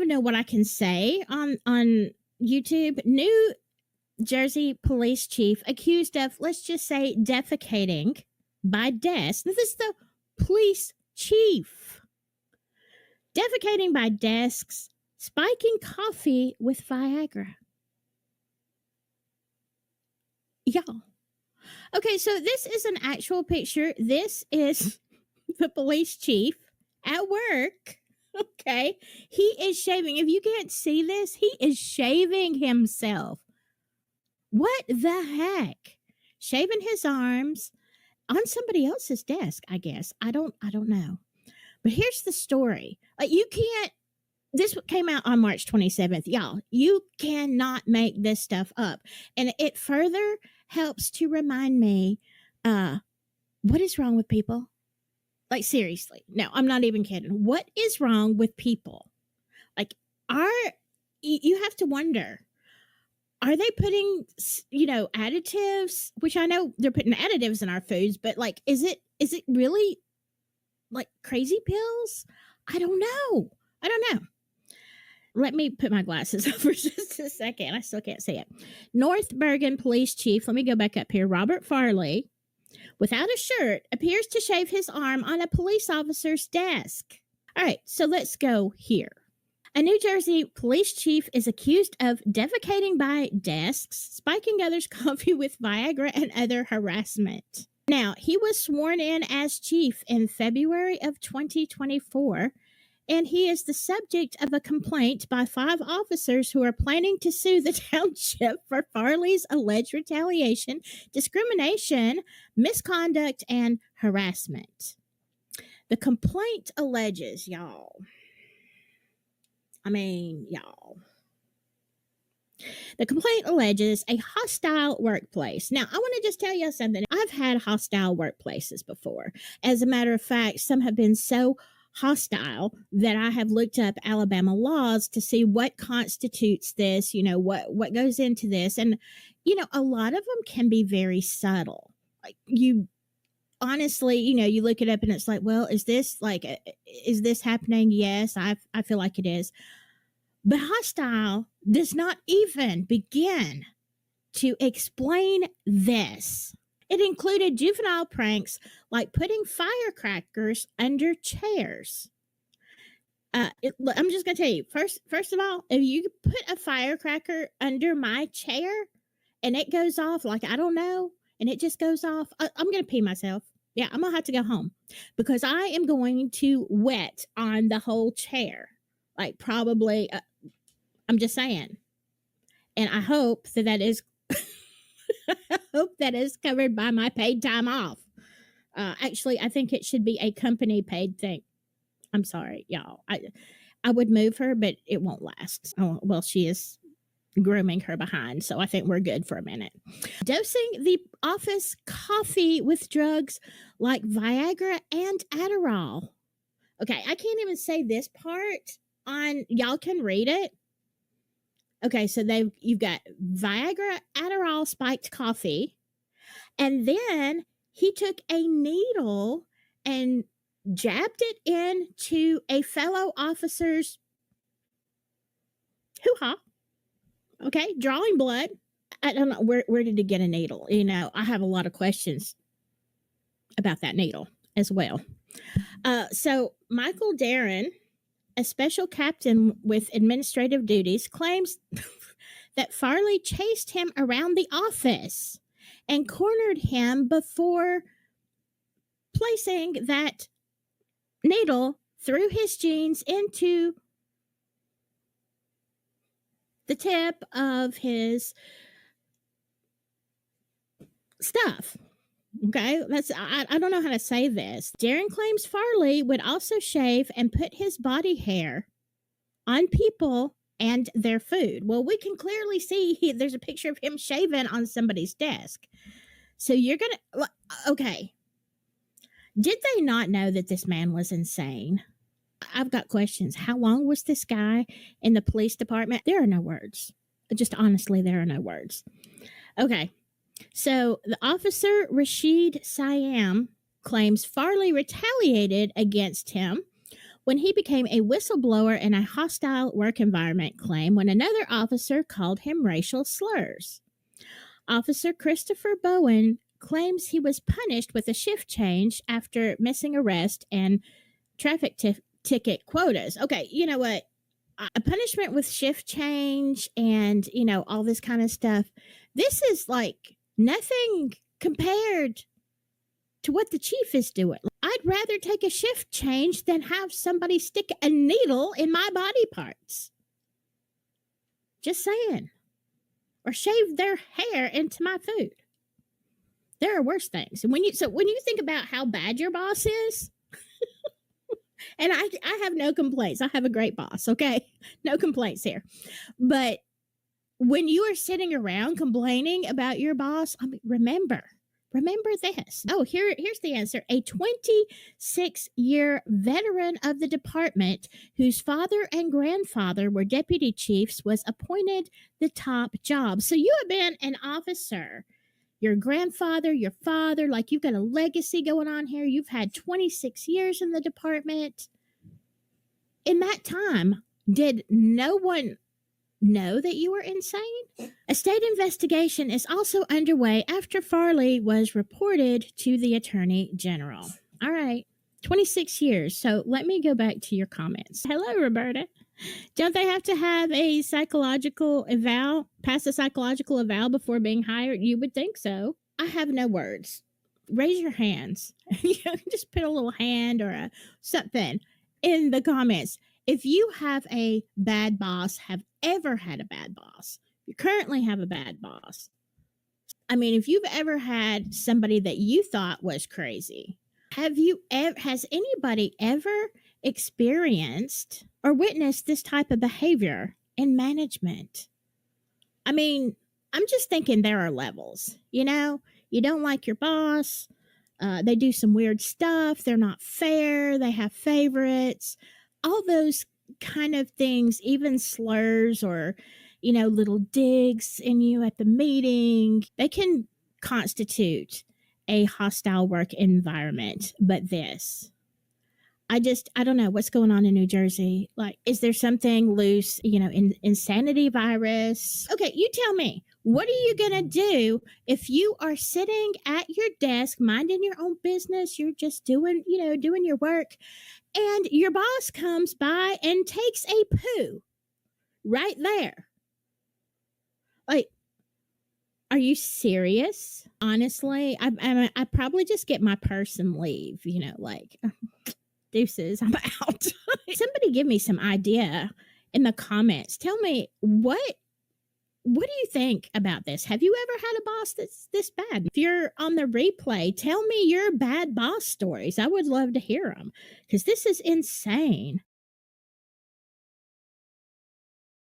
even know what I can say on YouTube. New Jersey police chief accused of, let's just say, defecating by desk. This is the police chief. Defecating by desks, spiking coffee with Viagra. Y'all. Okay, so this is an actual picture. This is the police chief at work. Okay, he is shaving. If you can't see this, he is shaving himself. What the heck? Shaving his arms on somebody else's desk, I guess. I don't know. But here's the story. You can't. This came out on March 27th. Y'all, you cannot make this stuff up. And it further helps to remind me what is wrong with people? Like, seriously. No, I'm not even kidding. What is wrong with people? Like, you have to wonder, are they putting, additives, which I know they're putting additives in our foods, but like, is it really like crazy pills? I don't know. Let me put my glasses on for just a second. I still can't see it. North Bergen Police Chief, let me go back up here. Robert Farley, without a shirt, appears to shave his arm on a police officer's desk. All right, so let's go here. A New Jersey police chief is accused of defecating by desks, spiking others' coffee with Viagra, and other harassment. Now, he was sworn in as chief in February of 2024, and he is the subject of a complaint by 5 officers who are planning to sue the township for Farley's alleged retaliation, discrimination, misconduct, and harassment. The complaint alleges, y'all. The complaint alleges a hostile workplace. Now, I want to just tell you something. I've had hostile workplaces before. As a matter of fact, some have been so hostile that I have looked up Alabama laws to see what constitutes this, what goes into this. And, a lot of them can be very subtle. Like, you honestly, you look it up and it's like, well, is this happening? Yes, I feel like it is. But hostile does not even begin to explain this. It included juvenile pranks like putting firecrackers under chairs. I'm just going to tell you, first of all, if you put a firecracker under my chair and it goes off, like, I don't know, and it just goes off, I'm going to pee myself. Yeah, I'm going to have to go home because I am going to wet on the whole chair. Like, probably, I'm just saying. And I hope that is covered by my paid time off. Actually, I think it should be a company paid thing. I'm sorry, y'all. I would move her, but it won't last. Oh, well, she is grooming her behind, so I think we're good for a minute. Dosing the office coffee with drugs like Viagra and Adderall. Okay, I can't even say this part on, y'all can read it. Okay, so you've got Viagra, Adderall, spiked coffee, and then he took a needle and jabbed it into a fellow officer's hoo-ha. Okay, drawing blood. I don't know, where did he get a needle? I have a lot of questions about that needle as well. So Michael Darren, a special captain with administrative duties, claims that Farley chased him around the office and cornered him before placing that needle through his jeans into the tip of his stuff. Okay, I don't know how to say this. Darren claims Farley would also shave and put his body hair on people and their food. Well, we can clearly see there's a picture of him shaving on somebody's desk. So you're gonna, okay. Did they not know that this man was insane? I've got questions. How long was this guy in the police department? There are no words. Just honestly, there are no words. Okay. So the officer, Rashid Siam, claims Farley retaliated against him when he became a whistleblower in a hostile work environment claim when another officer called him racial slurs. Officer Christopher Bowen claims he was punished with a shift change after missing arrest and traffic ticket quotas. Okay, you know what? A punishment with shift change and, all this kind of stuff. This is like nothing compared to what the chief is doing. I'd rather take a shift change than have somebody stick a needle in my body parts. Just saying. Or shave their hair into my food. There are worse things. And when you think about how bad your boss is, and I have no complaints. I have a great boss, okay? No complaints here. But when you are sitting around complaining about your boss, remember this. Oh, here's the answer. A 26-year veteran of the department whose father and grandfather were deputy chiefs was appointed the top job. So you have been an officer. Your grandfather, your father, like you've got a legacy going on here. You've had 26 years in the department. In that time, did no one know that you were insane? A state investigation is also underway after Farley was reported to the Attorney General. All right, 26 years. So let me go back to your comments. Hello, Roberta. Don't they have to have a psychological eval, pass a psychological eval before being hired? You would think so. I have no words. Raise your hands. Just put a little hand or something in the comments. If you have a bad boss, have ever had a bad boss, you currently have a bad boss. I mean, if you've ever had somebody that you thought was crazy, has anybody ever experienced or witnessed this type of behavior in management? I mean, I'm just thinking there are levels. You don't like your boss. They do some weird stuff. They're not fair. They have favorites. All those kind of things, even slurs or, little digs in you at the meeting, they can constitute a hostile work environment. But this, I don't know what's going on in New Jersey. Like, is there something loose, insanity virus? Okay, you tell me, what are you going to do if you are sitting at your desk, minding your own business? You're just doing your work, and your boss comes by and takes a poo right there. Like, are you serious? Honestly, I probably just get my purse and leave, deuces, I'm out. Somebody give me some idea in the comments. Tell me, what do you think about this? Have you ever had a boss that's this bad? If you're on the replay, tell me your bad boss stories. I would love to hear them because this is insane.